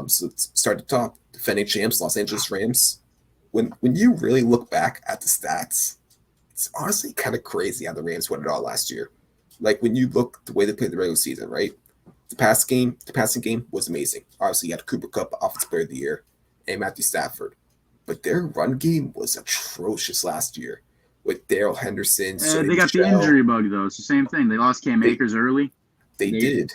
So let's start at the top. Defending champs, Los Angeles Rams. When you really look back at the stats, it's honestly kind of crazy how the Rams won it all last year. Like when you look the way they played the regular season, right? The passing game was amazing. Obviously, you had Cooper Kupp, Offensive Player of the Year, and Matthew Stafford. But their run game was atrocious last year with Daryl Henderson. They got the injury bug, though. It's the same thing. They lost Cam Akers early. They did.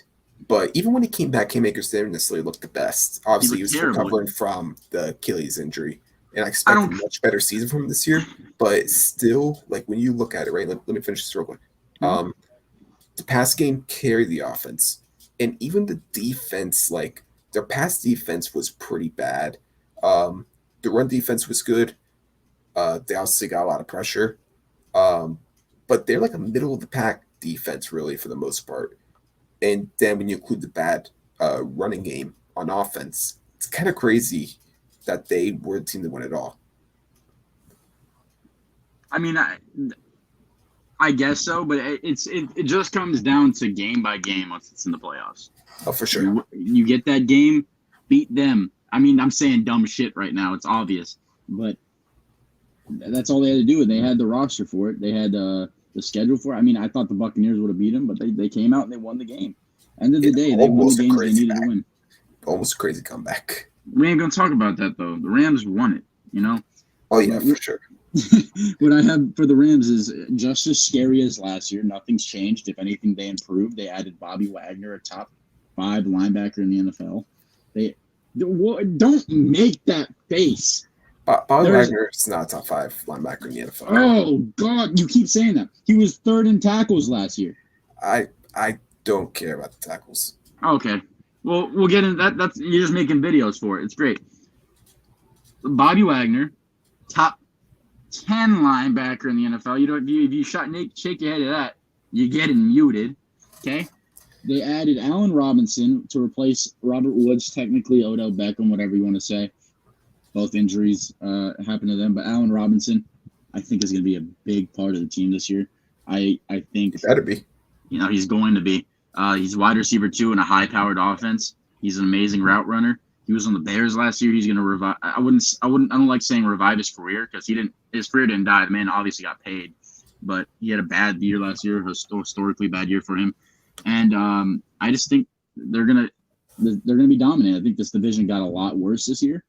But even when he came back, Cam Akers didn't necessarily look the best. Obviously, he was recovering from the Achilles injury. And I expect a much better season from him this year. But still, like when you look at it, right? Let me finish this real quick. The pass game carried the offense. And even the defense, like their pass defense was pretty bad. The run defense was good. They obviously got a lot of pressure. But they're like a middle of the pack defense, really, for the most part. And then when you include the bad running game on offense, it's kind of crazy that they were the team that won it all. I mean, I guess so, but it just comes down to game by game once it's in the playoffs. Oh, for sure. You get that game, beat them. I mean, I'm saying dumb shit right now. It's obvious, but that's all they had to do. They had the roster for it. They had the schedule for it. I mean, I thought the Buccaneers would have beat them, but they came out and they won the game. End of the day, they won the games they needed to win. Almost a crazy comeback. We ain't gonna talk about that though. The Rams won it. You know. Oh yeah, for sure. What I have for the Rams is just as scary as last year. Nothing's changed. If anything, they improved. They added Bobby Wagner, a top 5 linebacker in the NFL. They don't make that face. Bobby Wagner is not a top 5 linebacker in the NFL. Oh God, you keep saying that. He was 3rd in tackles last year. I don't care about the tackles. Okay. Well, we'll get into that. That's you're just making videos for it. It's great. Bobby Wagner, top 10 linebacker in the NFL. You know, if you shake your head at that, you're getting muted. Okay. They added Allen Robinson to replace Robert Woods, technically Odell Beckham, whatever you want to say. Both injuries happened to them, but Allen Robinson, I think, is going to be a big part of the team this year. I think it better be. You know, he's going to be. He's wide receiver 2 in a high-powered offense. He's an amazing route runner. He was on the Bears last year. He's going to revive. I don't like saying revive his career because his career didn't die. The man obviously got paid, but he had a bad year last year, a historically bad year for him. And I just think they're gonna be dominant. I think this division got a lot worse this year,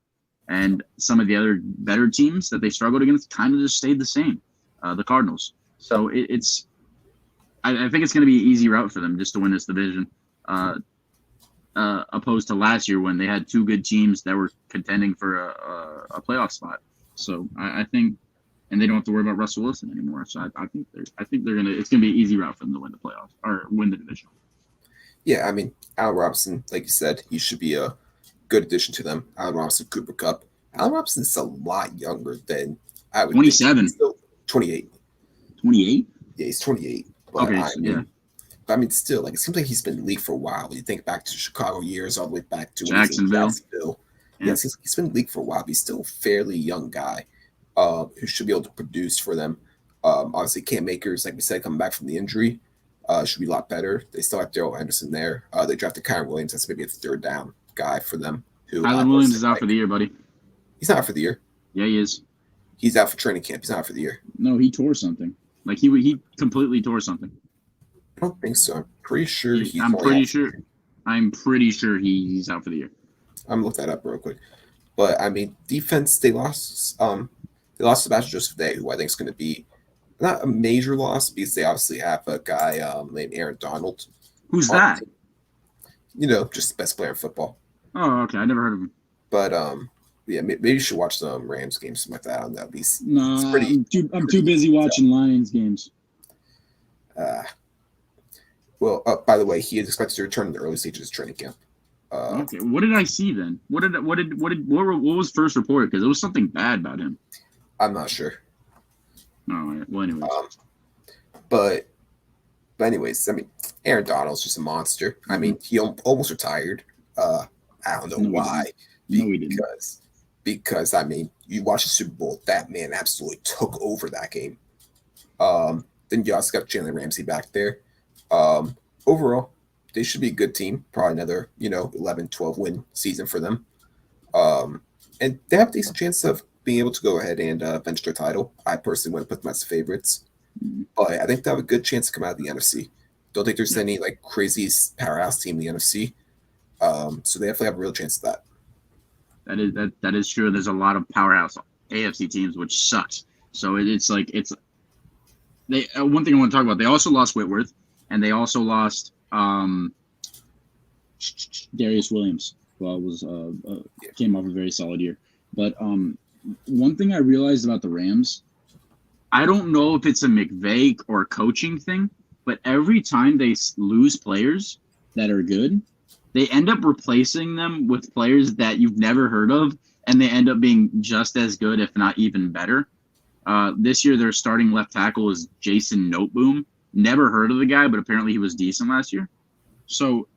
and some of the other better teams that they struggled against kind of just stayed the same. The Cardinals. So I think it's going to be an easy route for them just to win this division, opposed to last year when they had 2 good teams that were contending for a playoff spot. So I think, and they don't have to worry about Russell Wilson anymore. So I think they're gonna. It's gonna be an easy route for them to win the playoffs or win the division. Yeah, I mean, Allen Robinson, like you said, he should be a good addition to them. Allen Robinson, Cooper Kupp. Allen Robinson's a lot younger than I would. 27. 28. 28. Yeah, he's 28. But okay, I mean, still, like it seems like he's been in the league for a while. When you think back to Chicago years, all the way back to Jacksonville. Yeah, he's been in the league for a while. But he's still a fairly young guy who should be able to produce for them. Obviously, Cam Akers, like we said, coming back from the injury, should be a lot better. They still have Daryl Henderson there. They drafted Kyron Williams. That's maybe a 3rd down guy for them. Kyron Williams is out for the year, buddy. He's not out for the year. Yeah, he is. He's out for training camp. He's not out for the year. No, he tore something. Like he completely tore something. I don't think so. I'm pretty sure he's. I'm pretty sure he's out for the year. I'm gonna look that up real quick. But I mean, defense, they lost. They lost Sebastian Joseph Day, who I think is going to be not a major loss because they obviously have a guy named Aaron Donald. Who's that? You know, just the best player in football. Oh, okay. I never heard of him. But yeah, maybe you should watch some Rams games, something like that. On that, no, I'm too busy watching Lions games. Well, by the way, he is expected to return in the early stages of training camp. Okay, what did I see then? What was first reported? Because it was something bad about him. I'm not sure. Oh, well, anyways. But anyways, I mean, Aaron Donald's just a monster. I mean, he almost retired. I don't know why. No, he didn't. Because I mean, you watch the Super Bowl, that man absolutely took over that game. Then you also got Jalen Ramsey back there. Overall, they should be a good team. Probably another, 11, 12 win season for them. And they have a decent chance of being able to go ahead and avenge their title. I personally want to put them as favorites, but I think they have a good chance to come out of the NFC. Don't think there's any like crazy powerhouse team in the NFC. So they definitely have a real chance of that. That is true. There's a lot of powerhouse AFC teams which sucks. So it's they one thing I want to talk about. They also lost Whitworth, and they also lost Darius Williams. Well, came off a very solid year. But one thing I realized about the Rams, I don't know if it's a McVay or coaching thing, but every time they lose players that are good, they end up replacing them with players that you've never heard of, and they end up being just as good, if not even better. This year, their starting left tackle is Jason Noteboom. Never heard of the guy, but apparently he was decent last year. So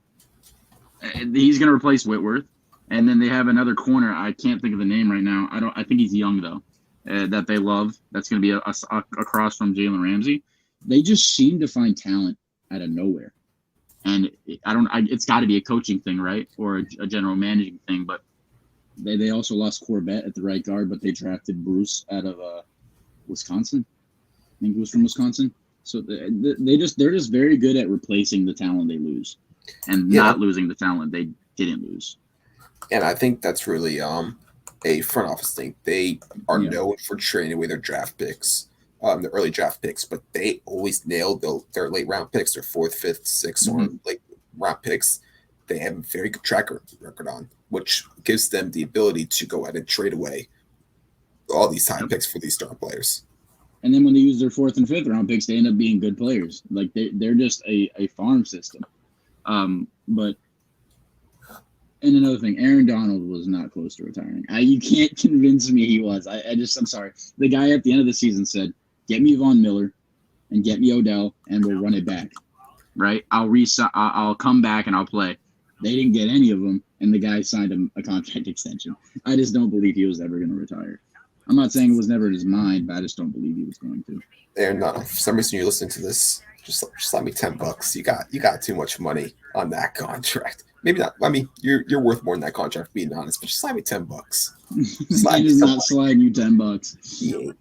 he's going to replace Whitworth. And then they have another corner. I can't think of the name right now. I think he's young, though, that they love. That's going to be across from Jalen Ramsey. They just seem to find talent out of nowhere. And it's got to be a coaching thing, right? Or a general managing thing. But they also lost Corbett at the right guard, but they drafted Bruce out of Wisconsin. I think he was from Wisconsin. So they're just very good at replacing the talent they lose and not losing the talent they didn't lose. And I think that's really a front office thing. They are known for trading away their draft picks, the early draft picks, but they always nail their late round picks, their 4th, 5th, 6th, or late round picks. They have a very good track record on, which gives them the ability to go ahead and trade away all these high picks for these star players. And then when they use their 4th and 5th round picks, they end up being good players. Like they're just a farm system. But and another thing, Aaron Donald was not close to retiring. You can't convince me he was. I'm sorry. The guy at the end of the season said, "Get me Von Miller, and get me Odell, and we'll run it back." Right? I'll come back and I'll play. They didn't get any of them, and the guy signed him a contract extension. I just don't believe he was ever going to retire. I'm not saying it was never in his mind, but I just don't believe he was going to. Aaron, for some reason you're listening to this, just let me $10. You got too much money on that contract. Maybe not. I mean, you're worth more than that contract, being honest. But just slide me $10. He is not sliding you $10. He ain't.